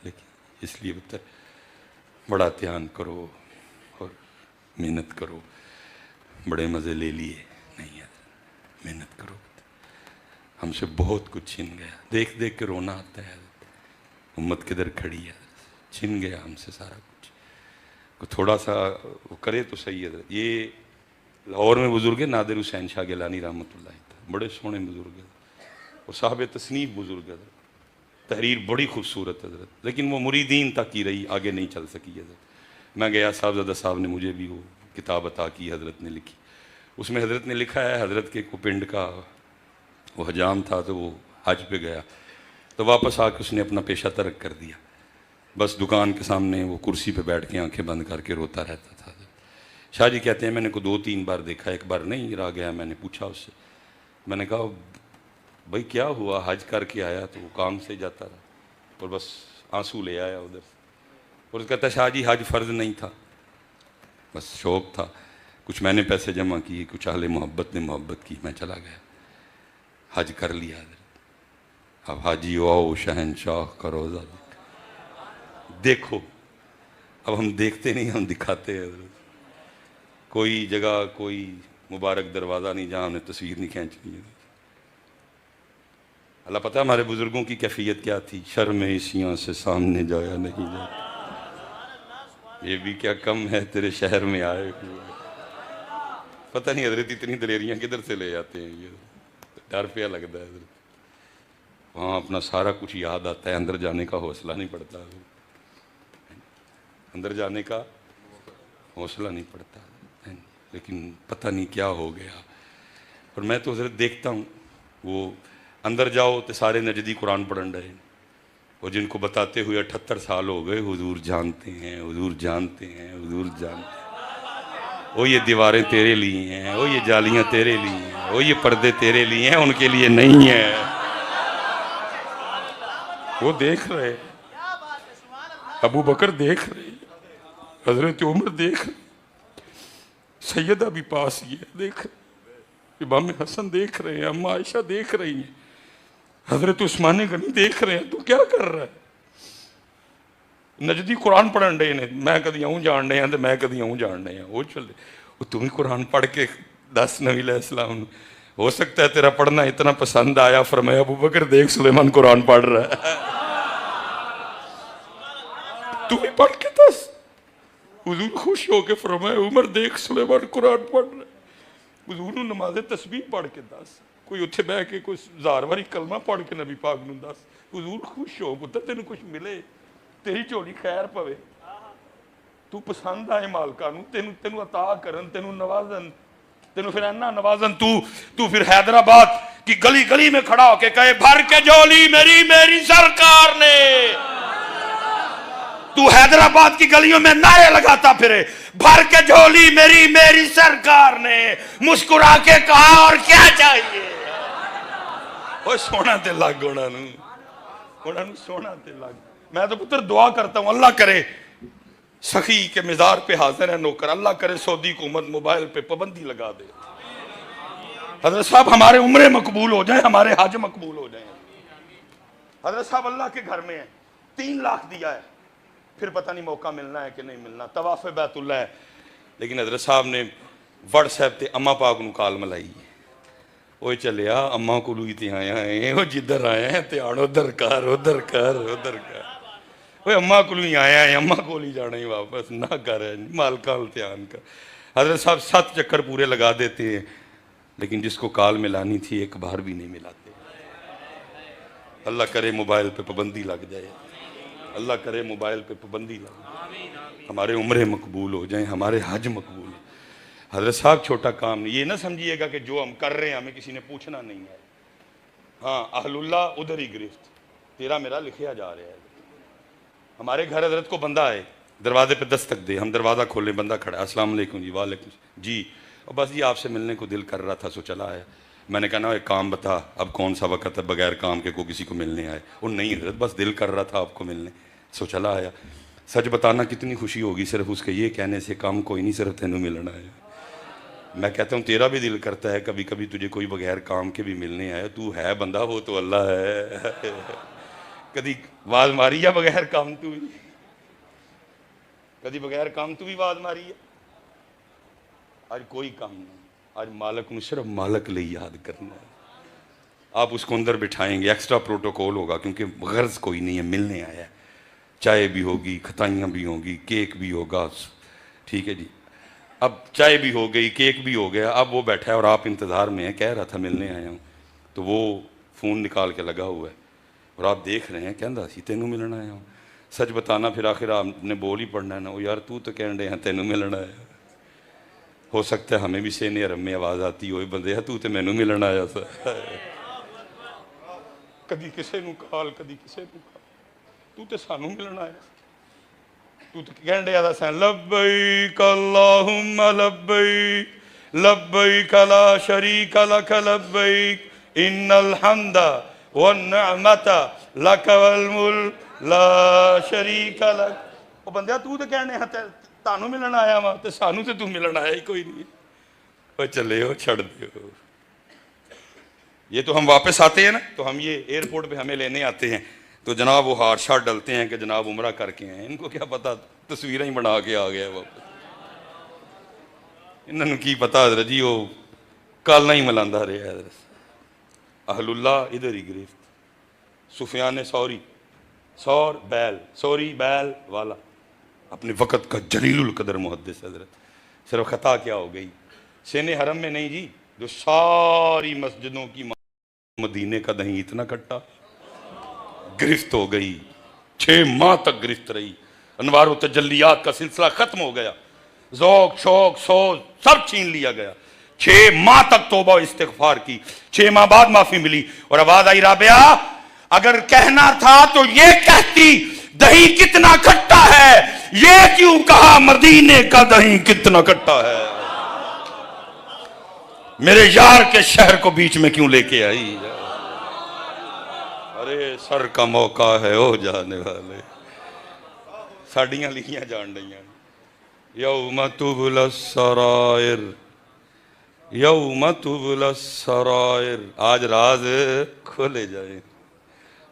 لیکن اس لیے بہتر بڑا دھیان کرو اور محنت کرو. بڑے مزے لے لیے نہیں ہے, محنت کرو. ہم سے بہت کچھ چھن گیا, دیکھ دیکھ کے رونا آتا ہے. امت کدھر کھڑی ہے, چھن گیا ہم سے سارا کچھ. تھوڑا سا وہ کرے تو صحیح ہے. یہ لاہور میں بزرگ ہے نادر حسین شاہ گیلانی رحمۃ اللہ تعالیٰ, بڑے سونے بزرگ ہیں اور صاحب تصنیف بزرگ ہے. تحریر بڑی خوبصورت حضرت, لیکن وہ مریدین تک ہی رہی, آگے نہیں چل سکی حضرت. میں گیا, صاحبزادہ صاحب نے مجھے بھی وہ کتاب عطا کی, حضرت نے لکھی. اس میں حضرت نے لکھا ہے, حضرت کے کو پنڈ کا وہ حجام تھا تو وہ حج پہ گیا, تو واپس آ کے اس نے اپنا پیشہ ترک کر دیا. بس دکان کے سامنے وہ کرسی پہ بیٹھ کے آنکھیں بند کر کے روتا رہتا تھا. شاہ جی کہتے ہیں میں نے کو 2-3 بار دیکھا, ایک بار نہیں رہ گیا. میں نے پوچھا اس سے, میں نے کہا بھائی کیا ہوا؟ حج کر کے آیا تو وہ کام سے جاتا رہا اور بس آنسو لے آیا ادھر سے. اور کہتا ہے شاہ جی حج فرض نہیں تھا, بس شوق تھا. کچھ میں نے پیسے جمع کیے, کچھ اہل محبت نے محبت کی, میں چلا گیا, حج کر لیا. اب حاجی آؤ شہنشاہ کا روزہ دیکھو. اب ہم دیکھتے نہیں, ہم دکھاتے ہیں. کوئی جگہ کوئی مبارک دروازہ نہیں جہاں ہم نے تصویر نہیں کھینچنی ہے. اللہ پتہ ہے ہمارے بزرگوں کی کیفیت کیا تھی, شرم عیسیاں سے سامنے جایا نہیں جاتا. یہ بھی کیا کم ہے تیرے شہر میں آئے ہوئے. پتہ نہیں حضرت اتنی دلیریاں کدھر سے لے جاتے ہیں, یہ ڈر پیا لگتا ہے حضرت. وہاں اپنا سارا کچھ یاد آتا ہے, اندر جانے کا حوصلہ نہیں پڑتا, اندر جانے کا حوصلہ نہیں پڑتا. لیکن پتہ نہیں کیا ہو گیا. اور میں تو حضرت دیکھتا ہوں, وہ اندر جاؤ تو سارے نجدی قرآن پڑھن رہے ہیں, اور جن کو بتاتے ہوئے 78 سال ہو گئے, حضور جانتے ہیں, حضور جانتے ہیں, حضور جانتے ہیں. وہ یہ دیواریں تیرے لیے ہیں, وہ یہ جالیاں تیرے لیے ہیں, وہ یہ پردے تیرے لیے ہیں, ان کے لیے نہیں ہیں. وہ دیکھ رہے, ابو بکر دیکھ رہے, حضرت عمر دیکھ رہے, سیدہ بھی پاس یہ دیکھ رہے, امام حسن دیکھ رہے ہیں, اماں عائشہ دیکھ رہی ہیں, حضرت عثمان غنی دیکھ رہے ہیں. تو کیا کر رہا ہے؟ نجدی قرآن پڑھن رہے ہیں, میں کدی آؤں جان رہے ہیں تو میں کدی آؤں جان رہے ہیں. وہ چلے, وہ تمہیں قرآن پڑھ کے دس نبی علیہ السلام, ہو سکتا ہے تیرا پڑھنا اتنا پسند آیا, فرمایا ابو بکر دیکھ سلیمان قرآن پڑھ رہا ہے, تمہیں پڑھ کے دس. حضور خوش ہو کے فرمایا عمر دیکھ سلیمان قرآن پڑھ رہا ہے. حضور نے نماز تسبیح پڑھ کے دس, کوئی اتھے بہ کے کوئی ہزار واری کلمہ پڑھ کے نبی پاک نو دس. حضور خوش ہو, پتہ تینوں کچھ ملے, تیری جھولی خیر پوے, تو پسند آئے مالکا نو, تینوں عطا کرن, تینوں نوازن, تینوں پھر اینا نوازن, تو پھر حیدرآباد کی گلی گلی میں کھڑا ہو کے کہے بھر کے جھولی میری سرکار نے. تو حیدرآباد کی گلیوں میں نعرے لگاتا پھرے, بھر کے جھولی میری سرکار نے, مسکرا کے کہا اور کیا چاہیے. وہ سونا تے لگ ہونا نو سونا تے لگ. میں تو پتر دعا کرتا ہوں, اللہ کرے سخی کے مزار پہ حاضر ہے نوکر, اللہ کرے سعودی حکومت موبائل پہ پابندی لگا دے. حضرت صاحب ہمارے عمرے مقبول ہو جائیں, ہمارے حج مقبول ہو جائیں. حضرت صاحب اللہ کے گھر میں ہیں, 3 لاکھ دیا ہے, پھر پتہ نہیں موقع ملنا ہے کہ نہیں ملنا. طواف بیت اللہ ہے, لیکن حضرت صاحب نے واٹس ایپ تے اماں پاک نو کال ملائی, وہ چلیا اماں کو لوئی تے آیا ہیں, وہ جدھر آیا ہیں تے آڑ ادھر کر. وہ اماں کو لوئی آیا ہیں, اماں کو لی جانا ہی واپس نہ کر, مالکا امتحان کر. حضرت صاحب 7 چکر پورے لگا دیتے ہیں, لیکن جس کو کال ملانی تھی ایک بار بھی نہیں ملاتے. اللہ کرے موبائل پہ پابندی لگ جائے, اللہ کرے موبائل پہ پابندی لگ جائے, ہمارے عمرے مقبول ہو جائیں, ہمارے حج مقبول ہو. حضرت صاحب چھوٹا کام نہیں, یہ نہ سمجھیے گا کہ جو ہم کر رہے ہیں ہمیں کسی نے پوچھنا نہیں ہے. ہاں اہل اللہ ادھر ہی گرفت, تیرا میرا لکھیا جا رہا ہے. ہمارے گھر حضرت کو بندہ آئے, دروازے پہ دستک دے, ہم دروازہ کھولیں, بندہ کھڑا ہے, السلام علیکم جی. وعلیکم جی, اور بس جی آپ سے ملنے کو دل کر رہا تھا سو چلا ہے. میں نے کہا نا ایک کام بتا, اب کون سا وقت ہے بغیر کام کے کو کسی کو ملنے آئے. وہ نہیں حضرت بس دل کر رہا تھا آپ کو ملنے, سو چلا آیا. سچ بتانا کتنی خوشی ہوگی صرف اس کے یہ کہنے سے, کام کوئی نہیں صرف تینوں ملنا ہے. میں کہتا ہوں تیرا بھی دل کرتا ہے کبھی کبھی تجھے کوئی بغیر کام کے بھی ملنے آئے, تو ہے بندہ وہ تو اللہ ہے. کدی آواز ماری ہے بغیر کام تو بھی؟ کدی بغیر کام تو بھی آواز ماری ہے؟ آج کوئی کام نہیں، آج مالک نو صرف مالک لے یاد کرنا ہے. آپ اس کو اندر بٹھائیں گے، ایکسٹرا پروٹوکول ہوگا، کیونکہ غرض کوئی نہیں ہے، ملنے آیا ہے. چائے بھی ہوگی، کھتائیاں بھی ہوں گی، کیک بھی ہوگا. ٹھیک ہے جی، اب چائے بھی ہو گئی، کیک بھی ہو گیا. اب وہ بیٹھا ہے اور آپ انتظار میں ہیں، کہہ رہا تھا ملنے آیا ہوں، تو وہ فون نکال کے لگا ہوا ہے اور آپ دیکھ رہے ہیں، کہندا سی تینوں ملنا آیا ہوں. سچ بتانا پھر آخر آپ نے بول ہی پڑنا ہے نا، وہ یار تو کہن رہے ہیں تینوں ملنا آیا. ہو سکتا ہے ہمیں بھی سینے حرم میں آواز آتی ہوئے بندے ہے تو مینوں ملنا آیا سا. کدی کسے نو کال، کدی کسے نو کال، تو سانوں ملنا آیا. تو کہن رہا تھا سین لبیک اللہم لبیک لبیک لا شریک لک لبیک ان الحمد والنعمت لک والملک لا شریک لک. وہ بندیا تو کہنے ہیں تانوں ملن آیا وا تے سانوں تے تو ملن آیا ہی کوئی نہیں. وہ چلے ہو چھڑ دیو. یہ تو ہم واپس آتے ہیں نا، تو ہم یہ ایئرپورٹ پہ ہمیں لینے آتے ہیں تو جناب وہ ہار شار ڈلتے ہیں کہ جناب عمرہ کر کے ہیں. ان کو کیا پتا، تصویریں ہی بنا کے آ گیا واپس. انہوں کی پتا حضرت جی، وہ کالنا ہی ملاندا رہا حضرت. اہل اللہ ادھر ہی گرفت. سفیان ثوری، سور بیل، سوری بیل والا، اپنے وقت کا جلیل القدر محدث حضرت. صرف خطا کیا ہو گئی، سین حرم میں نہیں جی، جو ساری مسجدوں کی مدینے کا دہیں اتنا کٹا. گرفت ہو گئی، 6 ماہ تک گرفت رہی. انوار و تجلیات کا سلسلہ ختم ہو گیا، ذوق شوق سوز سب چھین لیا گیا. 6 ماہ تک توبہ و استغفار کی. 6 ماہ بعد معافی ملی اور آواز آئی رابعہ اگر کہنا تھا تو یہ کہتی دہی کتنا کھٹا ہے، یہ کیوں کہا مدینے کا دہی کتنا کھٹا ہے. میرے یار کے شہر کو بیچ میں کیوں لے کے آئی. ارے سر کا موقع ہے او جانے والے، ساڑیاں لکھیاں جان رہی ہیں. یوم تبلی السرائر، یوم تبلی السرائر، آج راز کھولے جائیں.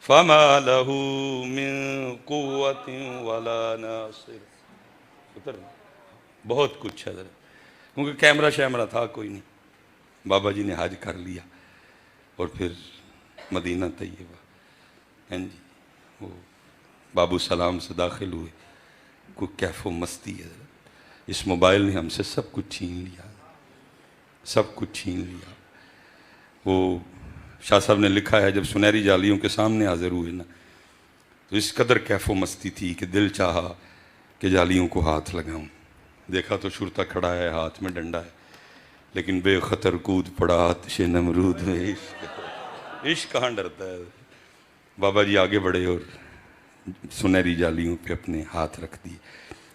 فما لہ من قوت ولا ناصر. بہت کچھ ہے کیونکہ کیمرہ شیمرہ تھا کوئی نہیں. بابا جی نے حج کر لیا اور پھر مدینہ طیبہ، ہیں جی وہ بابو سلام سے داخل ہوئے. کوئی کیف و مستی ہے. اس موبائل نے ہم سے سب کچھ چھین لیا، سب کچھ چھین لیا. وہ شاہ صاحب نے لکھا ہے جب سنہری جالیوں کے سامنے حاضر ہوئے نا تو اس قدر کیف و مستی تھی کہ دل چاہا کہ جالیوں کو ہاتھ لگاؤں. دیکھا تو شرطہ کھڑا ہے، ہاتھ میں ڈنڈا ہے، لیکن بے خطر کود پڑا آتش نمرود میں. عشق کہاں ڈرتا ہے. بابا جی آگے بڑھے اور سنہری جالیوں پہ اپنے ہاتھ رکھ دیے.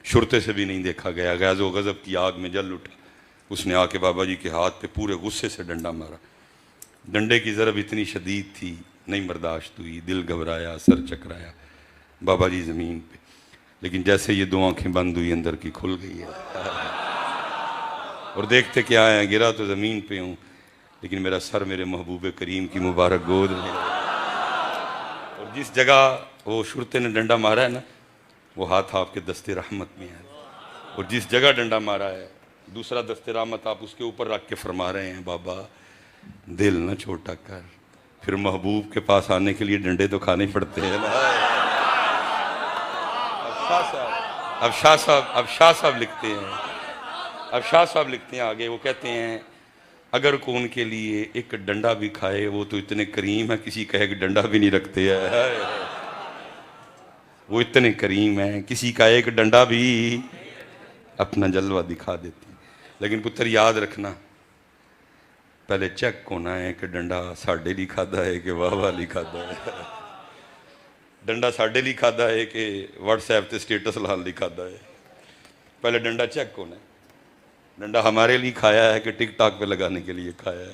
شرطے سے بھی نہیں دیکھا گیا، غیظ و غضب کی آگ میں جل اٹھا. اس نے آ کے بابا جی کے ہاتھ پہ پورے غصے سے ڈنڈا مارا. ڈنڈے کی ضرب اتنی شدید تھی، نہیں برداشت ہوئی، دل گھبرایا، سر چکرایا. بابا جی زمین پہ، لیکن جیسے یہ 2 آنکھیں بند ہوئی اندر کی کھل گئی ہے. اور دیکھتے کیا ہے، گرا تو زمین پہ ہوں لیکن میرا سر میرے محبوب کریم کی مبارک گود میں. اور جس جگہ وہ شرطے نے ڈنڈا مارا ہے نا وہ ہاتھ آپ کے دست رحمت میں ہے. اور جس جگہ ڈنڈا مارا ہے دوسرا دست رحمت آپ اس کے اوپر رکھ کے فرما رہے ہیں بابا دل نہ چھوٹا کر، پھر محبوب کے پاس آنے کے لیے ڈنڈے تو کھانے پڑتے ہیں نا. اب شاہ صاحب لکھتے ہیں، اب شاہ صاحب لکھتے ہیں آگے، وہ کہتے ہیں اگر کو ان کے لیے ایک ڈنڈا بھی کھائے وہ تو اتنے کریم ہے، کسی کا ایک ڈنڈا بھی نہیں رکھتے ہیں. وہ اتنے کریم ہیں، کسی کا ایک ڈنڈا بھی اپنا جلوہ دکھا دیتے ہیں. لیکن پتر یاد رکھنا پہلے چیک ہونا ہے کہ ڈنڈا ساڑھے لی کھادا ہے کہ واہ واہ لی کھادا ہے. ڈنڈا ساڑھے لی کھادا ہے کہ واٹس ایپ تے سٹیٹس لان لی کھادا ہے. پہلے ڈنڈا چیک ہونا ہے. ڈنڈا ہمارے لیے کھایا ہے کہ ٹک ٹاک پہ لگانے کے لیے کھایا ہے.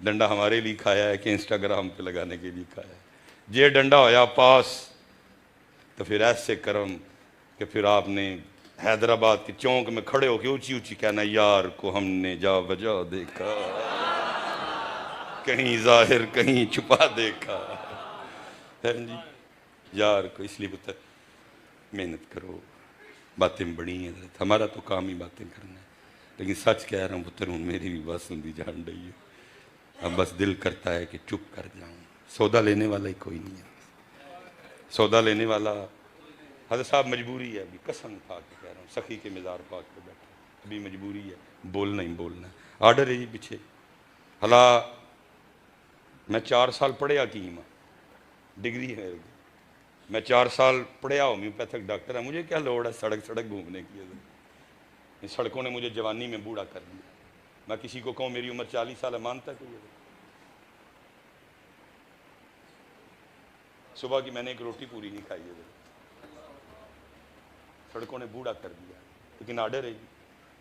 ڈنڈا ہمارے لیے کھایا ہے کہ انسٹاگرام پہ لگانے کے لیے کھایا ہے. یہ ڈنڈا ہویا پاس تو پھر ایسے کرم کہ پھر آپ نے حیدرآباد کے چونک میں کھڑے ہو کے اونچی اونچی کہنا یار کو ہم نے جا بجا دیکھا، کہیں ظاہر کہیں چھپا دیکھا. جی یار کو اس لیے پتر محنت کرو، باتیں بڑی ہیں حضرت، ہمارا تو کام ہی باتیں کرنا ہے، لیکن سچ کہہ رہا ہوں پتر ہوں میری بھی بس ہوں جان رہی ہے، اب بس دل کرتا ہے کہ چپ کر جاؤں، سودا لینے والا ہی کوئی نہیں ہے، سودا لینے والا حضرت صاحب مجبوری ہے، ابھی قسم کھا کے کہہ رہا ہوں، سخی کے مزار پاک پہ بیٹھا ابھی مجبوری ہے، بولنا ہی بولنا ہے، آرڈر ہے جی پیچھے، حالا میں 4 سال پڑھیا حکیم ہوں، ڈگری ہے میرے کی، میں 4 سال پڑھیا ہومیوپیتھک ڈاکٹر ہے، مجھے کیا لوڑ ہے سڑک گھومنے کی، ان سڑکوں نے مجھے جوانی میں بوڑھا کر دیا، میں کسی کو کہوں میری عمر 40 سال ہے مانتا ہے کوئی؟ صبح کی میں نے ایک روٹی پوری نہیں کھائی ہے، سڑکوں نے بوڑھا کر دیا، لیکن آرڈر ہے جی،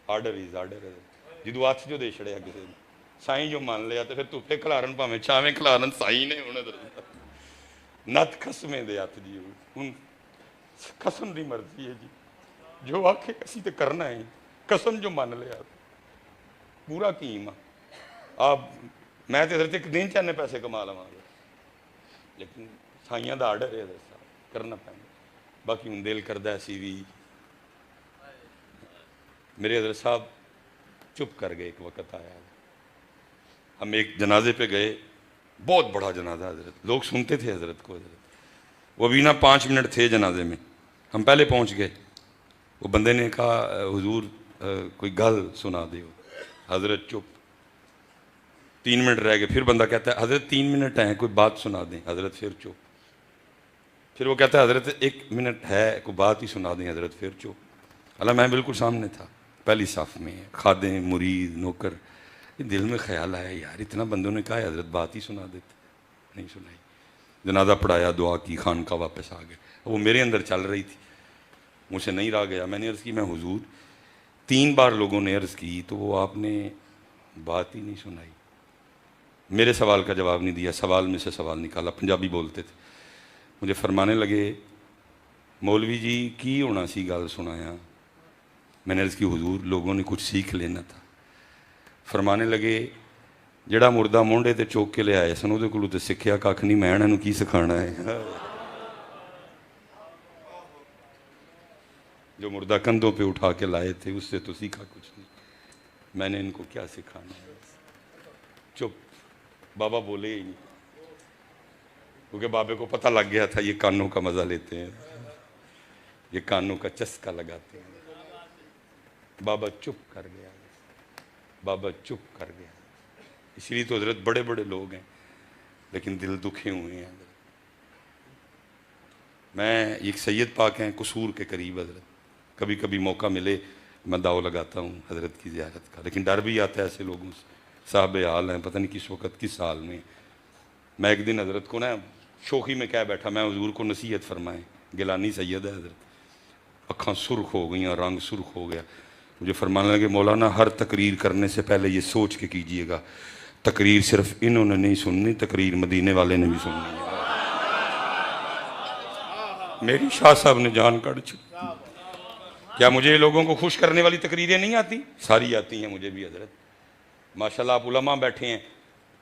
آرڈر از آرڈر ہے جدو ہاتھ جو دے چھڑیا کسی نے سائیں جو مان لیا تو پھر تپے کھلارن پاویں چھاویں کھلارن سائیں نے ہونے درد نت قسمیں دے ہاتھ جی، ہوں قسم دی مرضی ہے جی، جو آکھے کسی تے کرنا ہے، قسم جو مان لیا پورا قیم آپ میں تے حضرت ایک دن چاہنے پیسے کما لواں گا، لیکن سائیاں دا آرڈر ہے حضرت صاحب کرنا پہنگا، باقی ہوں دل کردہ ایسی بھی میرے حضرت صاحب چپ کر گئے، ایک وقت آیا ہم ایک جنازے پہ گئے، بہت بڑا جنازہ حضرت، لوگ سنتے تھے حضرت کو، حضرت وہ بھی نہ 5 منٹ تھے جنازے میں، ہم پہلے پہنچ گئے، وہ بندے نے کہا حضور کوئی گل سنا دے، حضرت چپ، 3 منٹ رہ گئے، پھر بندہ کہتا ہے حضرت 3 منٹ ہیں کوئی بات سنا دیں، حضرت پھر چپ، پھر وہ کہتا ہے حضرت 1 منٹ ہے کوئی بات ہی سنا دیں، حضرت پھر چپ، اللہ میں بالکل سامنے تھا پہلی صف میں، خادم مرید نوکر، دل میں خیال آیا یار اتنا بندوں نے کہا ہے حضرت بات ہی سنا دیتے، نہیں سنائی، جنازہ پڑھایا، دعا کی، خانقاہ واپس آ گئے، وہ میرے اندر چل رہی تھی، مجھ سے نہیں رہا گیا، میں نے عرض کی میں حضور 3 بار لوگوں نے عرض کی تو وہ آپ نے بات ہی نہیں سنائی، میرے سوال کا جواب نہیں دیا، سوال میں سے سوال نکالا، پنجابی بولتے تھے، مجھے فرمانے لگے مولوی جی کی ہونا سی گل سنایا، میں نے عرض کی حضور لوگوں نے کچھ سیکھ لینا تھا، فرمانے لگے جڑا مردہ مونڈے تے چوک کے لے آئے سن وہ کولوں تے سکھیا کھ نہیں، میں انہاں نوں کی سکھانا ہے، جو مردہ کندھوں پہ اٹھا کے لائے تھے اس سے تو سیکھا کچھ نہیں، میں نے ان کو کیا سکھانا ہے، چپ، بابا بولے ہی نہیں، کیونکہ بابے کو پتہ لگ گیا تھا یہ کانوں کا مزہ لیتے ہیں، یہ کانوں کا چسکا لگاتے ہیں، بابا چپ کر گیا، بابا چپ کر گیا، اس لیے تو حضرت بڑے بڑے لوگ ہیں لیکن دل دکھے ہوئے ہیں، میں ایک سید پاک ہیں قصور کے قریب حضرت، کبھی کبھی موقع ملے میں داؤ لگاتا ہوں حضرت کی زیارت کا، لیکن ڈر بھی آتا ہے ایسے لوگوں سے، صاحب حال ہیں پتہ نہیں کس وقت کس حال میں، میں ایک دن حضرت کو نا شوخی میں کہہ بیٹھا میں حضور کو نصیحت فرمائیں، گیلانی سید ہے حضرت، اکھاں سرخ ہو گئیں، رنگ سرخ ہو گیا، مجھے فرمانے لگے مولانا ہر تقریر کرنے سے پہلے یہ سوچ کے کیجئے گا تقریر صرف انہوں نے نہیں سننی، تقریر مدینے والے نے بھی سننی ہے، میری شاہ صاحب نے جان کاٹ چھوڑی، کیا مجھے لوگوں کو خوش کرنے والی تقریریں نہیں آتی؟ ساری آتی ہیں مجھے بھی حضرت، ماشاءاللہ آپ علماء بیٹھے ہیں،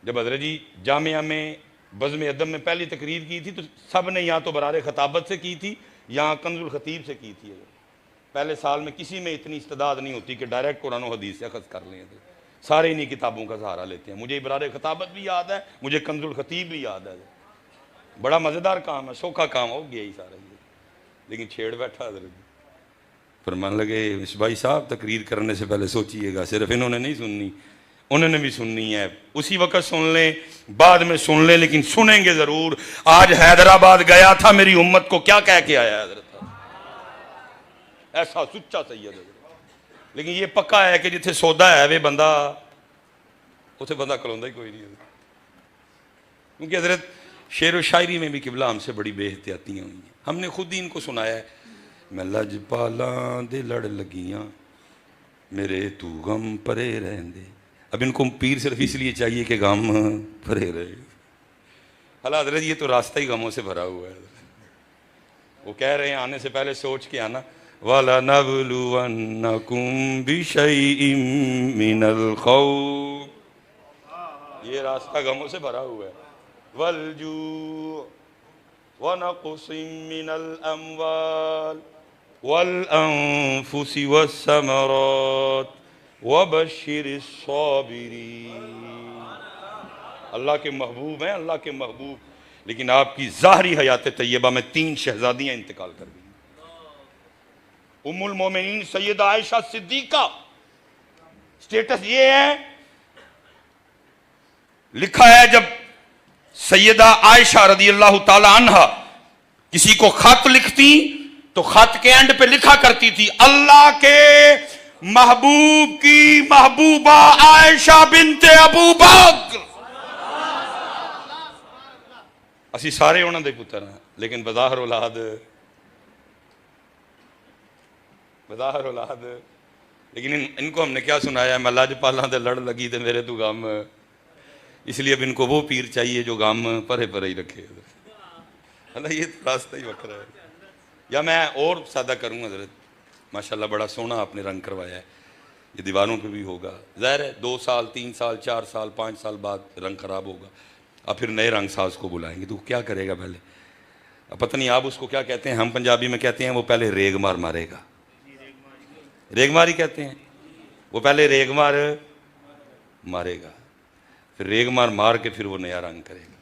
جب حضرت جی جامعہ میں بزم ادب میں پہلی تقریر کی تھی تو سب نے یہاں تو برار خطابت سے کی تھی، یہاں کنز الخطیب سے کی تھی، پہلے سال میں کسی میں اتنی استعداد نہیں ہوتی کہ ڈائریکٹ قرآن و حدیث سے اخذ کر لیں، سارے انہی کتابوں کا سہارا لیتے ہیں، مجھے برار خطابت بھی یاد ہے، مجھے کنز الخطیب بھی یاد ہے، بڑا مزیدار کام ہے، سوکھا کام ہو گیا ہی سارا، لیکن چھیڑ بیٹھا حضرت فرمان لگے اس بھائی صاحب تقریر کرنے سے پہلے سوچئے گا صرف انہوں نے نہیں سننی، انہوں نے بھی سننی ہے، اسی وقت سن لیں بعد میں سن لیں لیکن سنیں گے ضرور، آج حیدرآباد گیا تھا میری امت کو کیا کہہ کے آیا حضرت، ایسا سچا سید ہے، لیکن یہ پکا ہے کہ جتھے سودا ہے وہ بندہ اسے بندہ کلوندہ ہی کوئی نہیں ہے، کیونکہ حضرت شعر و شاعری میں بھی قبلہ ہم سے بڑی بے احتیاطیاں ہوئی ہیں، ہم نے خود ہی ان کو سنایا ہے، میں لجپالاں دے لڑ لگیاں میرے تو غم پرے رہندے، اب ان کو پیر صرف اس لیے چاہیے کہ غم پرے رہے، حالہ حضرت یہ تو راستہ ہی غموں سے بھرا ہوا ہے، وہ کہہ رہے ہیں آنے سے پہلے سوچ کے آنا، وَلَنَبْلُوَنَّكُمْ بِشَيْءٍ مِّنَ الْخَوْفِ، یہ راستہ غموں سے بھرا ہوا ہے، وَالْجُوعِ، وَنَقْصٍ مِّنَ الْأَمْوَالِ وَالْأَنفُسِ وَالثَّمَرَاتِ وَبَشِّرِ الصَّابِرِينَ۔ اللہ کے محبوب ہیں، اللہ کے محبوب، لیکن آپ کی ظاہری حیات طیبہ میں 3 شہزادیاں انتقال کر گئی۔ ام المومنین سیدہ عائشہ صدیقہ، سٹیٹس یہ ہے، لکھا ہے جب سیدہ عائشہ رضی اللہ تعالی عنہ کسی کو خط لکھتی تو خط کے اینڈ پہ لکھا کرتی تھی اللہ کے محبوب کی محبوبہ عائشہ بنت ابو بکر۔ اسی سارے انہوں دے پتر ہیں، لیکن بظاہر اولاد لیکن ان کو ہم نے کیا سنایا ہے، میں لاج پالاں دے لڑ لگی تے میرے تو غم، اس لیے اب ان کو وہ پیر چاہیے جو غم پرے پرے ہی رکھے۔ اللہ یہ راستہ ہی وکھرا ہے۔ یا میں اور سادہ کروں حضرت، ماشاءاللہ بڑا سونا آپ نے رنگ کروایا ہے، یہ دیواروں پہ بھی ہوگا، ظاہر ہے 2 سال 3 سال 4 سال 5 سال بعد رنگ خراب ہوگا، اب پھر نئے رنگ ساز کو بلائیں گے تو کیا کرے گا پہلے؟ اب پتہ نہیں آپ اس کو کیا کہتے ہیں، ہم پنجابی میں کہتے ہیں وہ پہلے ریگ مار مارے گا، ریگ مار ہی کہتے ہیں، وہ پہلے ریگ مار مارے گا، پھر ریگ مار مار کے پھر وہ نیا رنگ کرے گا۔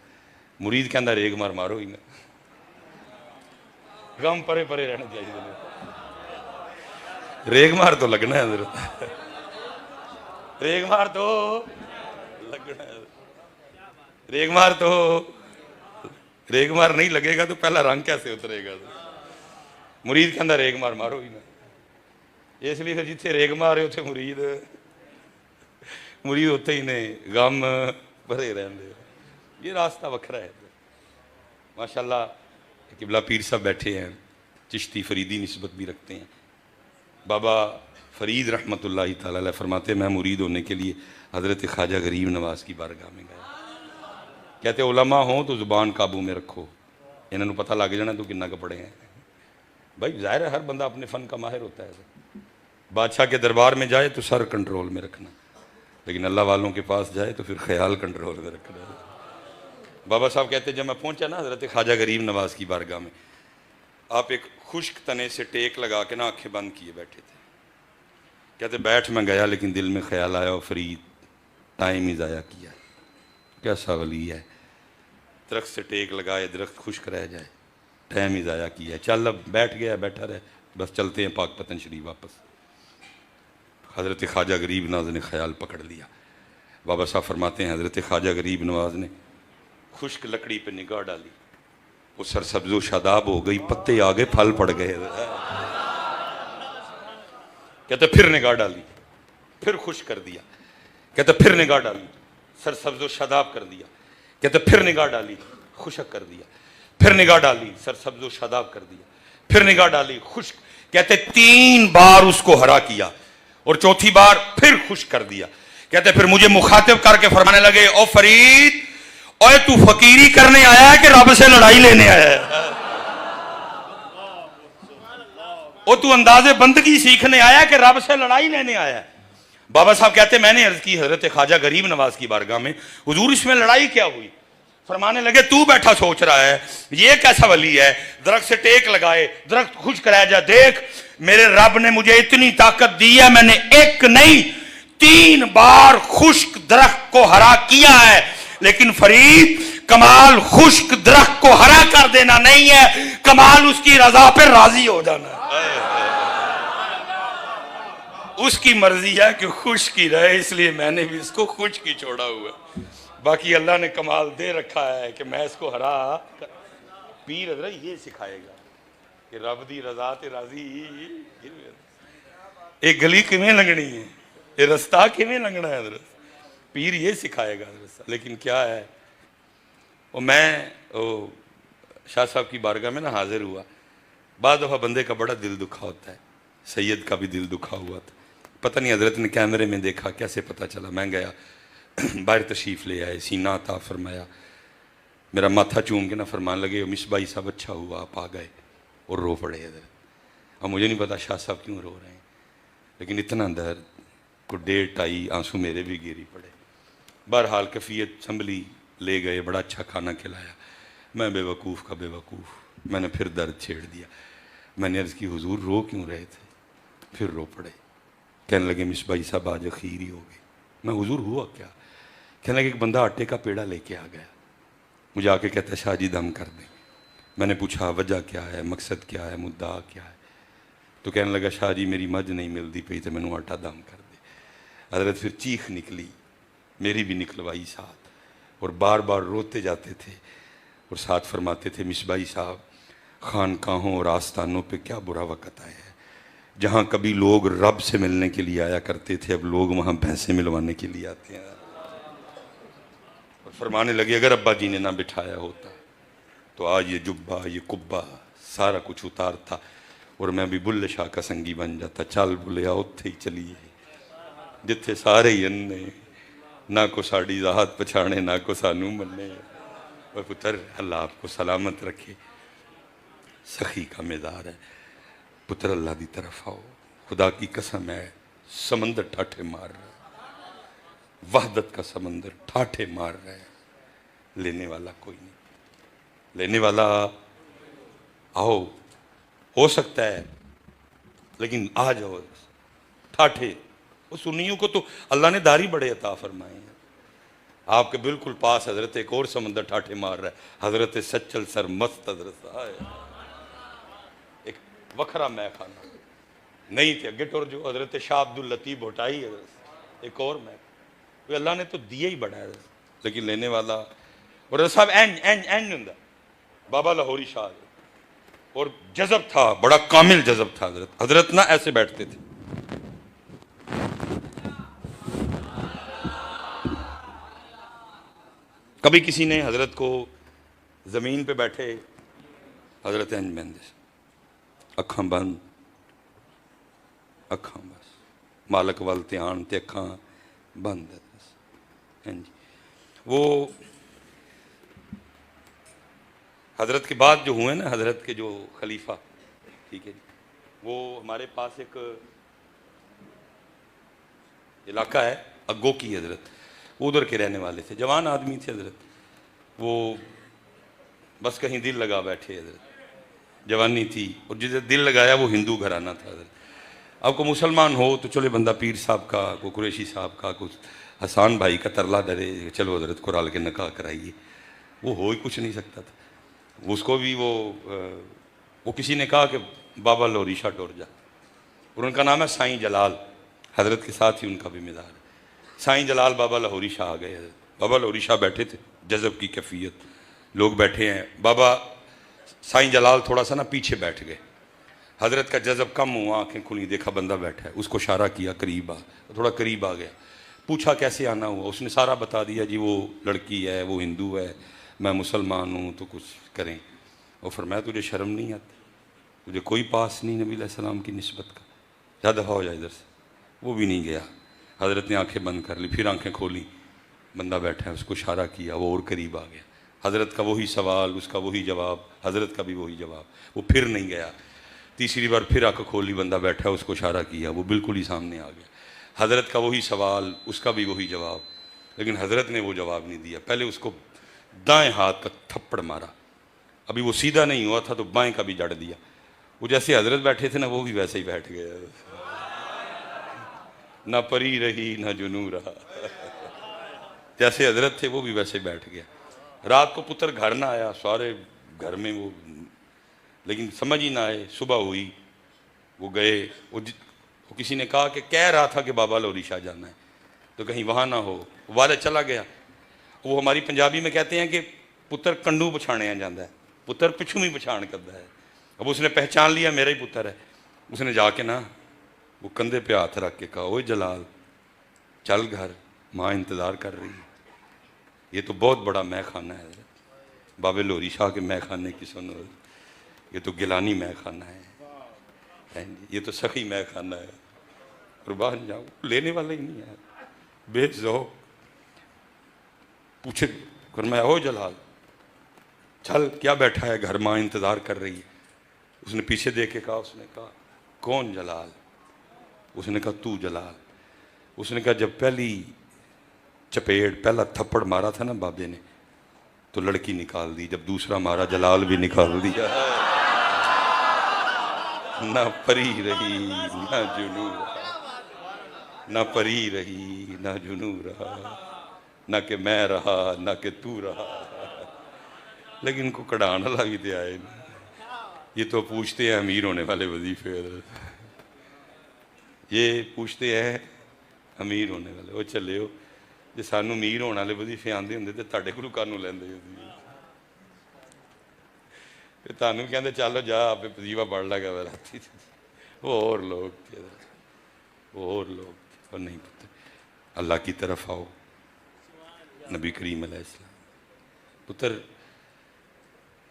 مرید کہندا ریگ مار مارو ہی نا، غم پرے پرے رہنا چاہیے، ریگ مار تو لگنا ہے حضرت، ریگ مار تو لگنا ہے، ریگ مار نہیں لگے گا تو پہلا رنگ کیسے اترے گا؟ مرید کہندا ریگ مار مارو ہی نا، اس لیے پھر جتھے ریگ مارے اتنے مرید ہوتے ہی نہیں، غم بھرے رہندے، یہ راستہ وکھرا ہے۔ ماشاءاللہ قبلہ پیر صاحب بیٹھے ہیں، چشتی فریدی نسبت بھی رکھتے ہیں، بابا فرید رحمت اللہ تعالیٰ علیہ فرماتے ہیں میں مرید ہونے کے لیے حضرت خواجہ غریب نواز کی بارگاہ میں گیا، کہتے علماء ہوں تو زبان قابو میں رکھو، انہوں نے پتہ لگ جانا تو کنہ کپڑے ہیں، بھائی ظاہر ہے ہر بندہ اپنے فن کا ماہر ہوتا ہے، بادشاہ کے دربار میں جائے تو سر کنٹرول میں رکھنا، لیکن اللہ والوں کے پاس جائے تو پھر خیال کنٹرول میں رکھنا۔ بابا صاحب کہتے ہیں جب میں پہنچا نا حضرت خواجہ غریب نواز کی بارگاہ میں، آپ ایک خشک تنے سے ٹیک لگا کے نا آنکھیں بند کیے بیٹھے تھے، کہتے بیٹھ میں گیا لیکن دل میں خیال آیا فرید ٹائم ہی ضائع کیا، کیسا ولی ہے، درخت سے ٹیک لگائے درخت خشک رہ جائے، ٹائم ہی ضائع کیا، چل اب بیٹھ گیا بیٹھا رہے، بس چلتے ہیں پاک پتن شریف واپس۔ حضرت خواجہ غریب نواز نے خیال پکڑ لیا، بابا صاحب فرماتے ہیں حضرت خواجہ غریب نواز نے خشک لکڑی پہ نگاہ ڈالی، وہ سرسبز و شاداب ہو گئی، پتے آگے پھل پڑ گئے، کہتے پھر نگاہ ڈالی، پھر خشک کر دیا، کہتے پھر نگاہ ڈالی، سرسبز و شاداب کر دیا، کہتے پھر نگاہ ڈالی، خشک کر دیا، پھر نگاہ ڈالی، سرسبز و شاداب کر دیا، پھر نگاہ ڈالی، خشک، کہتے 3 بار اس کو ہرا کیا اور چوتھی بار پھر خشک کر دیا، کہتے پھر مجھے مخاطب کر کے فرمانے لگے او فرید، اوے تو فقیری کرنے آیا ہے کہ رب سے لڑائی لینے آیا ہے؟ او تو انداز بندگی سیکھنے آیا ہے کہ رب سے لڑائی لینے آیا ہے؟ بابا صاحب کہتے میں نے عرض کی حضرت خواجہ غریب نواز کی بارگاہ میں حضور اس میں لڑائی کیا ہوئی؟ فرمانے لگے تو بیٹھا سوچ رہا ہے یہ کیسا ولی ہے، درخت سے ٹیک لگائے درخت خشک رہ جائے، دیکھ میرے رب نے مجھے اتنی طاقت دی ہے، میں نے 1 نہیں 3 بار خشک درخت کو ہرا کیا ہے، لیکن فرید کمال خشک درخت کو ہرا کر دینا نہیں ہے، کمال اس کی رضا پہ راضی ہو جانا ہے، اس کی مرضی ہے کہ خشک ہی رہے، اس لیے میں نے بھی اس کو خشک ہی چھوڑا ہوا ہے، باقی اللہ نے کمال دے رکھا ہے کہ میں اس کو ہرا، پیر حضرت یہ سکھائے گا کہ رب دی رضا تے راضی، ایک گلی کیویں لنگنی ہے، یہ رستہ کیویں لنگنا ہے حضرت، پیر یہ سکھائے گا حضرت۔ لیکن کیا ہے میں شاہ صاحب کی بارگاہ میں نا حاضر ہوا، بعض دفعہ بندے کا بڑا دل دکھا ہوتا ہے، سید کا بھی دل دکھا ہوا تھا، پتہ نہیں حضرت نے کیمرے میں دیکھا کیسے پتہ چلا، میں گیا باہر تشریف لے آئے، سینہ عطا فرمایا، میرا ماتھا چوم کے نہ فرمان لگے مصباحی صاحب اچھا ہوا آپ آ گئے، اور رو پڑے حضرت۔ اب مجھے نہیں پتا شاہ صاحب کیوں رو رہے ہیں، لیکن اتنا درد کو 1.5 آنسو میرے بھی گیری پڑے، بہرحال کفیت سنبھلی، لے گئے، بڑا اچھا کھانا کھلایا، میں بیوقوف کا بیوقوف، میں نے پھر درد چھیڑ دیا۔ میں نے عرض کی حضور رو کیوں رہے تھے؟ پھر رو پڑے۔ کہنے لگے مصباحی صاحب آج اخیر ہی ہو گئی۔ میں حضور ہوا کیا؟ کہنے لگے ایک بندہ آٹے کا پیڑا لے کے آ گیا، مجھے آ کے کہتا ہے شاہ جی دم کر دیں۔ میں نے پوچھا وجہ کیا ہے، مقصد کیا ہے، مدعا کیا ہے؟ تو کہنے لگا شاہ جی میری مجھ نہیں ملتی پئی تو مینوں آٹا دم کر دے۔ حضرت پھر چیخ نکلی، میری بھی نکلوائی ساتھ، اور بار بار روتے جاتے تھے اور ساتھ فرماتے تھے مصباحی صاحب خانقاہوں اور آستانوں پہ کیا برا وقت آیا ہے، جہاں کبھی لوگ رب سے ملنے کے لیے آیا کرتے تھے اب لوگ وہاں بھینسیں ملوانے کے لیے آتے ہیں۔ اور فرمانے لگے اگر ابا جی نے نہ بٹھایا ہوتا تو آج یہ جبہ یہ قبہ سارا کچھ اتار تھا اور میں بھی بلے شاہ کا سنگی بن جاتا۔ چل بلیا اتھے ہی چلیے جتھے سارے ہی انے، نہ کو ساڑی ذات پچھانے نہ کو سانو منے۔ اور پتر اللہ آپ کو سلامت رکھے، سخی کا مزار ہے پتر، اللہ دی طرف آؤ، خدا کی قسم ہے سمندر ٹھاٹھے مار رہا ہے، وحدت کا سمندر ٹھاٹھے مار رہا ہے، لینے والا کوئی نہیں، لینے والا آؤ، ہو سکتا ہے لیکن آ جاؤ ٹھاٹھے۔ وہ سنیوں کو تو اللہ نے داڑھی بڑے عطا فرمائے ہیں، آپ کے بالکل پاس حضرت ایک اور سمندر ٹھاٹھے مار رہا ہے، حضرت سچل سر مست حضرت ایک وکھرا میں خانہ نہیں تھے اگے ٹور جو حضرت شاہ عبداللطیف بھٹائی حضرت ایک اور میں، اللہ نے تو دیا ہی بڑا ہے لیکن لینے والا۔ اور حضرت صاحب این ہوں بابا لاہوری شاہ، اور جذب تھا بڑا کامل جذب تھا حضرت، حضرت نہ ایسے بیٹھتے تھے، کبھی کسی نے حضرت کو زمین پہ بیٹھے حضرت انج بندے اکھاں بند، اکھاں بس مالک وال دھیان تے اکھاں بند۔ وہ حضرت کے بعد جو ہوئے نا حضرت کے جو خلیفہ، ٹھیک ہے جی، وہ ہمارے پاس ایک علاقہ ہے اگو کی حضرت، وہ ادھر کے رہنے والے تھے، جوان آدمی تھے حضرت، وہ بس کہیں دل لگا بیٹھے حضرت، جوانی تھی اور جسے دل لگایا وہ ہندو گھرانہ تھا حضرت۔ اب کو مسلمان ہو تو چلے بندہ پیر صاحب کا، کوئی قریشی صاحب کا، کچھ حسان بھائی کا ترلا ڈرے چلو حضرت کو رال کے نکاح کرائیے، وہ ہو ہی کچھ نہیں سکتا تھا۔ اس کو بھی وہ کسی نے کہا کہ بابا لاہوری شاہ ٹور جا، اور ان کا نام ہے سائیں جلال، حضرت کے ساتھ ہی ان کا بھی مزار ہے۔ سائیں جلال بابا لاہوری شاہ آ گئے حضرت، بابا لاہوری شاہ بیٹھے تھے، جذب کی کیفیت، لوگ بیٹھے ہیں، بابا سائیں جلال تھوڑا سا نا پیچھے بیٹھ گئے، حضرت کا جذب کم ہوا، آنکھیں کھلی، دیکھا بندہ بیٹھا ہے، اس کو اشارہ کیا قریب آ، تھوڑا قریب آ گیا، پوچھا کیسے آنا ہوا، اس نے سارا بتا دیا، جی وہ لڑکی ہے، وہ ہندو ہے، میں مسلمان ہوں تو کچھ کریں۔ اور فرمایا تجھے شرم نہیں آتی، تجھے کوئی پاس نہیں نبی علیہ السلام کی نسبت کا، جا دفعہ ہو جائے ادھر سے۔ وہ بھی نہیں گیا، حضرت نے آنکھیں بند کر لی، پھر آنکھیں کھولی، بندہ بیٹھا ہے، اس کو اشارہ کیا، وہ اور قریب آ گیا، حضرت کا وہی سوال، اس کا وہی جواب، حضرت کا بھی وہی جواب، وہ پھر نہیں گیا، تیسری بار پھر آنکھ کھولی، بندہ بیٹھا ہے، اس کو اشارہ کیا، وہ بالکل ہی سامنے آ گیا، حضرت کا وہی سوال، اس کا بھی وہی جواب، لیکن حضرت نے وہ جواب نہیں دیا، پہلے اس کو دائیں ہاتھ کا تھپڑ مارا، ابھی وہ سیدھا نہیں ہوا تھا تو بائیں کا بھی جڑ دیا، وہ جیسے حضرت بیٹھے تھے نا وہ بھی ویسے ہی بیٹھ گئے، نہ پری رہی نہ جنو رہا، جیسے حضرت تھے وہ بھی ویسے بیٹھ گیا۔ رات کو پتر گھر نہ آیا، سارے گھر میں وہ، لیکن سمجھ ہی نہ آئے، صبح ہوئی وہ گئے، وہ کسی نے کہا کہ کہہ رہا تھا کہ بابا لاہوری شاہ جانا ہے تو کہیں وہاں نہ ہو، والد چلا گیا۔ وہ ہماری پنجابی میں کہتے ہیں کہ پتر کنڈو پچھاڑیا جاتا ہے، پتر پچھوں بھی پچھان کرتا ہے۔ اب اس نے پہچان لیا میرا ہی پتر ہے، اس نے جا کے نا وہ کندھے پہ ہاتھ رکھ کے کہا اوے جلال چل گھر، ماں انتظار کر رہی ہے۔ یہ تو بہت بڑا مے خانہ ہے حضرت، بابے لاہوری شاہ کے مے خانے کی سنو، یہ تو گیلانی مے خانہ ہے، یہ تو سخی مے خانہ ہے، قربان جاؤ، لینے والا ہی نہیں ہے، بے ذوق۔ پوچھے فرمایا او جلال چل، کیا بیٹھا ہے گھر، ماں انتظار کر رہی ہے۔ اس نے پیچھے دیکھ کے کہا، اس نے کہا کون جلال؟ اس نے کہا تو جلال۔ اس نے کہا جب پہلی چپیڑ، پہلا تھپڑ مارا تھا نا بابے نے، تو لڑکی نکال دی، جب دوسرا مارا جلال بھی نکال دیا۔ نہ پری رہی نہ جنو رہا، نہ پری رہی نہ جنو رہا، نہ کہ میں رہا نہ کہ تو رہا، لیکن ان کو کڑھان اللہ بھی دے آئے نا۔ یہ تو پوچھتے ہیں امیر ہونے والے وظیفے، یہ پوچھتے ہیں امیر ہونے والے، وہ چلے ہو جی سانو امیر ہونے والے وظیفے آندے ہوندے تے تہاڈے کولوں کانوں لیندے سی، تانوں کہندے چلو جا آپ وظیفہ پڑھ لے گا راتی، وہ اور لوگ تھے، وہ اور لوگ تھے۔ اور نہیں پتہ، اللہ کی طرف آؤ، نبی کریم علیہ السلام، پتر